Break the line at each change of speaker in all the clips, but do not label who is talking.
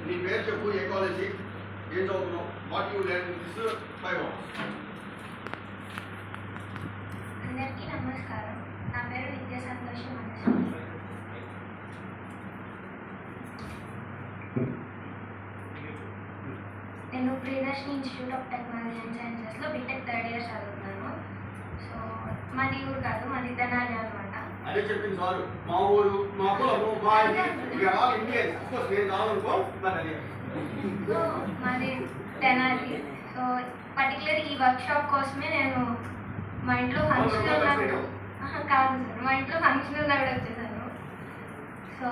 నీ పేరు చెప్పు, ఏ కాలేజీ, ఏం చదువుతున్నావు, what you learn this 5 hours.
అందరికీ నమస్కారం. నా పేరు విద్యా సంతోషి మనసు. నేను Priyadarshini institute of technology and సైన్సెస్లో బీటెక్ 3rd year చదువుతున్నాను. సో మాది ఊరు కాదు, మాది తెనాలి అనమాట.
అదే చెప్పింది చాలు. మా ఊరు, మా కులము, మా ఇండియన్. నేను కావాలనుకో
సో మాది తెనాలి. సో పర్టికులర్ ఈ వర్క్షాప్ కోసమే నేను మా ఇంట్లో ఫంక్షన్ ఉన్నప్పుడు కాదు సార్, మా ఇంట్లో ఫంక్షన్ ఉన్నప్పుడు వచ్చేసాను. సో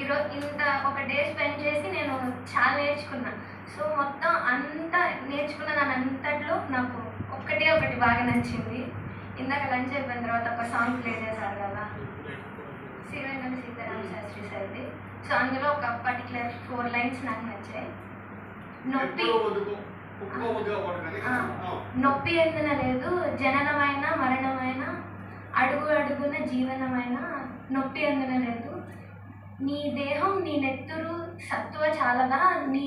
ఈరోజు ఇంత ఒక డే స్పెండ్ చేసి నేను చాలా నేర్చుకున్నాను. సో మొత్తం అంతా నేర్చుకున్న దాని అంతట్లో నాకు ఒకటి బాగా నచ్చింది. ఇందాక లంచ్ అయిపోయిన తర్వాత ఒక సాంగ్ ప్లే చేశారు కదా, శ్రీరంగం సీతారామ శాస్త్రి సార్ది. సో అందులో ఒక పర్టికులర్ 4 lines నాకు నచ్చాయి. నొప్పి ఎందున లేదు, జననమైన మరణమైన అడుగు అడుగున జీవనమైన నొప్పి ఎందున లేదు, నీ దేహం నీ నెత్తురు సత్తువ చాలదా, నీ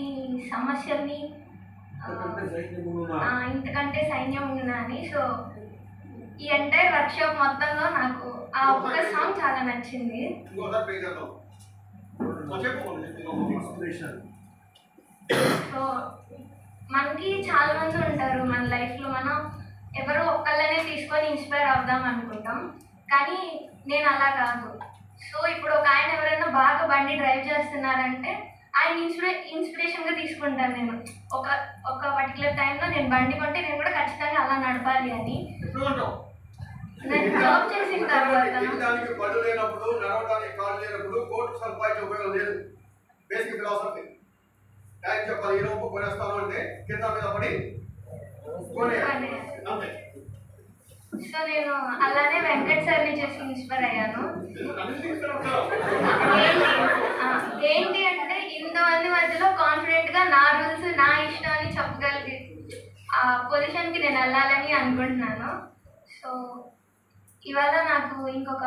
సమస్యల్ని ఇంతకంటే సైన్యం ఉందా అని. సో ఈ ఎంటైర్ వర్క్షాప్ మొత్తంలో నాకు ఆ ఒక్క సాంగ్ చాలా నచ్చింది. సో మనకి చాలా మంది ఉంటారు మన లైఫ్లో, మనం ఎవరో ఒక్కళ్ళనే తీసుకొని ఇన్స్పైర్ అవుదాం అనుకుంటాం, కానీ నేను అలా కాదు. సో ఇప్పుడు ఒక ఆయన ఎవరైనా బాగా బండి డ్రైవ్ చేస్తున్నారంటే ఆయన ఇన్స్పిరేషన్గా తీసుకుంటాను నేను. ఒక పర్టికులర్ టైంలో నేను బండి కొంటే నేను కూడా ఖచ్చితంగా అలా నడపాలి అని. నేను జాబ్ చేసిన తర్వాత సో నేను అలానే వెంకట్ సార్ని చేసి ఇన్స్పైర్ అయ్యాను. ఏంటి అంటే ఇంతమంది మధ్యలో కాన్ఫిడెంట్గా నా రూల్స్ నా ఇష్టం అని చెప్పగలిగే ఆ పొజిషన్కి నేను వెళ్ళాలని అనుకుంటున్నాను. సో ఇవాళ నాకు ఇంకొక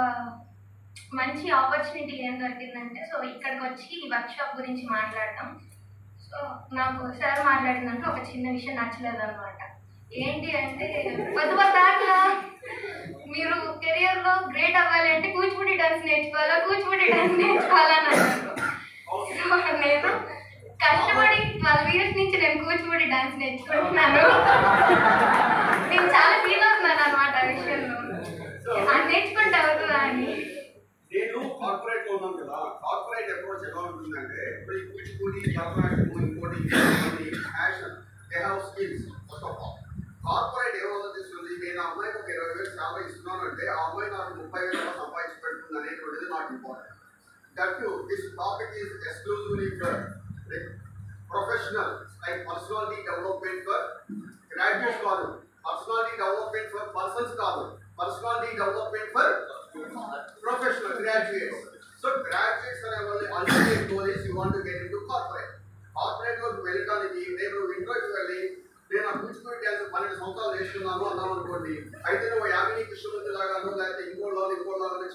మంచి ఆపర్చునిటీ ఏం దొరికిందంటే, సో ఇక్కడికి వచ్చి ఈ వర్క్షాప్ గురించి మాట్లాడటం. సో నాకు సార్ మాట్లాడిందంటే ఒక చిన్న విషయం నచ్చలేదు అనమాట. ఏంటి అంటే పొద్దుపదాకా మీరు కెరియర్లో గ్రేట్ అవ్వాలి అంటే కూచిపూడి డాన్స్ నేర్చుకోవాలా అని అన్నారు. సో నేను కష్టపడి 12 years నుంచి నేను కూచిపూడి డాన్స్ నేర్చుకుంటున్నాను. నేను చాలా ఫీల్ అవుతున్నాను అనమాట ఆ విషయంలో, నేర్చుకుంటే అవుతుందా అని.
నేను కార్పొరేట్ లో ఉన్నాను కదా, కార్పొరేట్ అప్రోచ్ ఎలా ఉంటుందంటే, ఇప్పుడు ఈ కూచిపూడి, భరతనాట్యం, ఇంకోటి fashion, they have skills. First of all corporate ఏమో తీసుకుంది, నేను ఆ అమ్మాయికి ఒక 20,000 శాలరీ ఇస్తున్నాను అంటే ఆ అమ్మాయి నాకు 30,000 సంపాదించి పెడుతుంది అనేటువంటిది నాకు important. That this topic is exclusively for professional, like personality development for graduates కాదు, పర్సనాలిటీ డెవలప్మెంట్ ఫర్ పర్సన్స్ కాదు, personality development for professional graduates. So graduates are ultimate goal is you want to get into corporate. Corporate లో వెళ్ళడానికి నేను ఇంట్లోకి వెళ్ళి నేను ఆ Kuchipudi dance 12 సంవత్సరాలు నేర్చుకున్నాను అన్నాం అనుకోండి, అయితే నువ్వు యామిని కృష్ణమూర్తి లాగాను లేకపోతే ఇంకోలా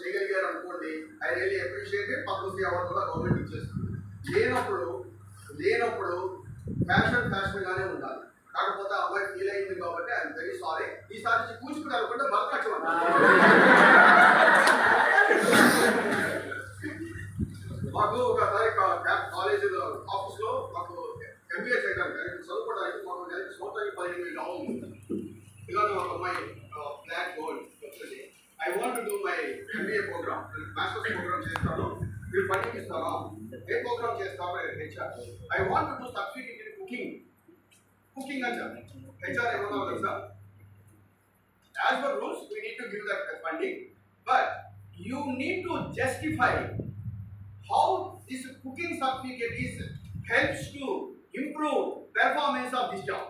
చేయగలిగారు అనుకోండి, I really appreciate it. Publicity award కూడా గవర్నమెంట్ ఇచ్చేస్తుంది. లేనప్పుడు ఫ్యాషన్ గానే ఉండాలి. కాకపోతే ఆ అమ్మాయి ఫీల్ అయింది కాబట్టి ఐఎమ్ వెరీ సారీ. ఈసారి నుంచి కూచిపూడి అనుకుంటే భరతనాట్యం మాకు ఒకసారి కాలేజీలో ఆఫీస్లో మాకు ఎంబీఏ చేయడానికి చదువుకోవడానికి మాకు సంవత్సరానికి 15,000 ఉంది. ఇలానే ఒక అమ్మాయి బ్లాక్ గోల్డ్ వచ్చింది. I want to do my MBA programme, masters programme చేస్తాను, మీరు ఫండింగ్ ఇస్తారా, ఏ ప్రోగ్రామ్ చేస్తారా HR. I want to do subsidy in cooking అని చెప్పి హెచ్ఆర్ ఏమన్నా తెలుసా, as per rules we need to give that funding, but you need to justify how this cooking certificate is helps to improve performance of this job.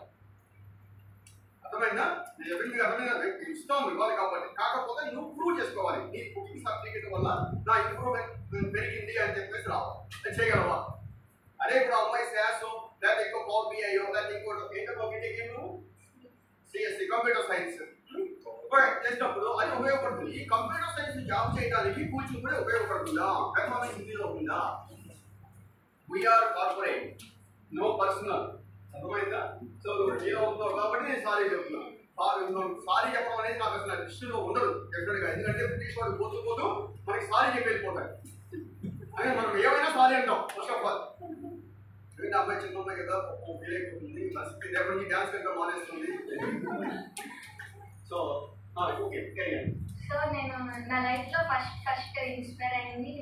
అర్థమైందా? నేను చెప్పింది అర్థమైనా? ఇస్తాం ఇవ్వాలి కాబట్టి, కాకపోతే నువ్వు ప్రూవ్ చేసుకోవాలి నీ కుకింగ్ సర్టిఫికేట్ వల్ల నా ఇంప్రూవ్మెంట్ పెరిగింది అని చెప్పేసి రావాలి, చేయగలవా. అదే ఇప్పుడు అమ్మాయి శాసో లేకపోతే ఇంకో పవర్ బిఐఓ లేకపోతే ఇంకోటి ఏంటో నువ్వు సిఎస్సి కంప్యూటర్ సైన్స్ చేసినప్పుడు అది ఉపయోగపడుతుంది. ఈ కంప్యూటర్ సైన్స్ జాబ్ చేయడానికి కూచిపూడి ఉపయోగపడుతుందా, పెర్ఫార్మెన్స్ ఇందులో ఉందా? We are corporate, no personal. అర్థమైందా? సో ఏదో ఉందో కాబట్టి నేను సారీ చెప్తున్నాను. సారీ చెప్పడం అనేది నాకు అసలు ఇష్టంలో ఉండదు డెఫినెట్గా. ఎందుకంటే బ్రిటిష్ వాళ్ళు పోతూ మనకి సారీ చెప్పి వెళ్ళిపోతారు. అదే మనం ఏమైనా సారీ అంటాం ఫస్ట్ ఆఫ్ ఆల్. ఎందుకంటే అమ్మాయి చిన్న అమ్మాయి కదా, ఫీల్ అయిపోతుంది, ఎప్పటి నుంచి డ్యాన్స్ కనుక మానేస్తుంది. So okay.
సో నేను నా లైఫ్లో ఫస్ట్ ఇన్స్పైర్ అయింది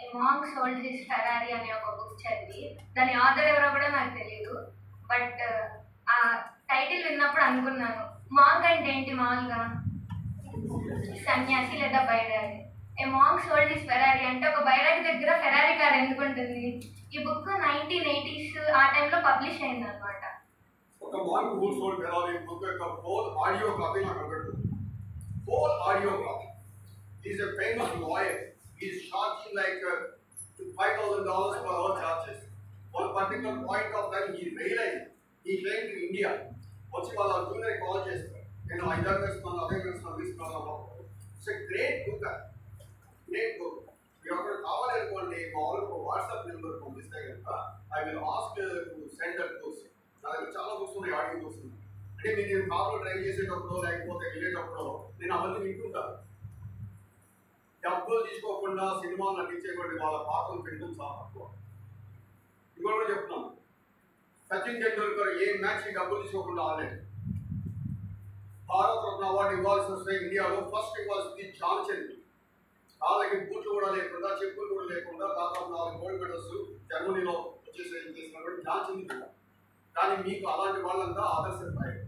ఏ మాంక్ సోల్డ్ హిస్ ఫెరారీ అనే ఒక బుక్ చదివి. దాని ఆథర్ ఎవరో కూడా నాకు తెలియదు. బట్ ఆ టైటిల్ విన్నప్పుడు అనుకున్నాను, మాంక్ అంటే ఏంటి? మామూలుగా సన్యాసి లేదా బైరాగి. ఏ మాంక్ సోల్డ్ హిస్ ఫెరారీ అంటే ఒక బైరాగి దగ్గర ఫెరారీ కార్ ఎందుకు ఉంటుంది? ఈ బుక్ 1980s ఆ టైంలో పబ్లిష్ అయింది అనమాట.
ఒక monk who sold Ferrari book యొక్క హోల్ ఆడియో కాపీ నాకు అవ్వదు. Whole audio copy. He is a famous lawyer. He is charging like $5,000 per hour charges. One particular point of time he realized he came to India. వచ్చి వాళ్ళ junior call చేస్తారు, నేను ఐదారు వేస్తున్నాను, అదే వేస్తున్నాను, తీసుకున్నాను. It's a great book. Great book. మీరు అక్కడ కావాలనుకోండి, మా వాళ్ళకు వాట్సాప్ నెంబర్ పంపిస్తే కనుక I will ask to send that books. నా దగ్గర చాలా బుక్స్ ఉన్నాయి, ఆడియో బుక్స్ ఉన్నాయి. అంటే మీరు కార్లో డ్రైవ్ చేసేటప్పుడు లేకపోతే వెళ్ళేటప్పుడు నేను అవన్నీ వింటుంటాను. డబ్బులు తీసుకోకుండా సినిమాలు నటించేటువంటి వాళ్ళ పాత్రలు వినడం చాలా తక్కువ. ఇంకోటి కూడా చెప్తున్నాను, సచిన్ టెండూల్కర్ ఏ మ్యాచ్కి డబ్బులు తీసుకోకుండా ఆడలేదు. భారత రత్న అవార్డు ఇవ్వాల్సి వస్తే ఇండియాలో ఫస్ట్ ఇవ్వాల్సింది ధ్యాన్చంద్. వాళ్ళకి బూట్లు కూడా లేకుండా, చెప్పులు కూడా లేకుండా దాదాపు 4 గోల్డ్ మెడల్స్ జర్మనీలో వచ్చేసి చేసినటువంటి ధ్యాన్చంద్. కానీ మీకు అలాంటి వాళ్ళంతా ఆదర్శప్రాయం.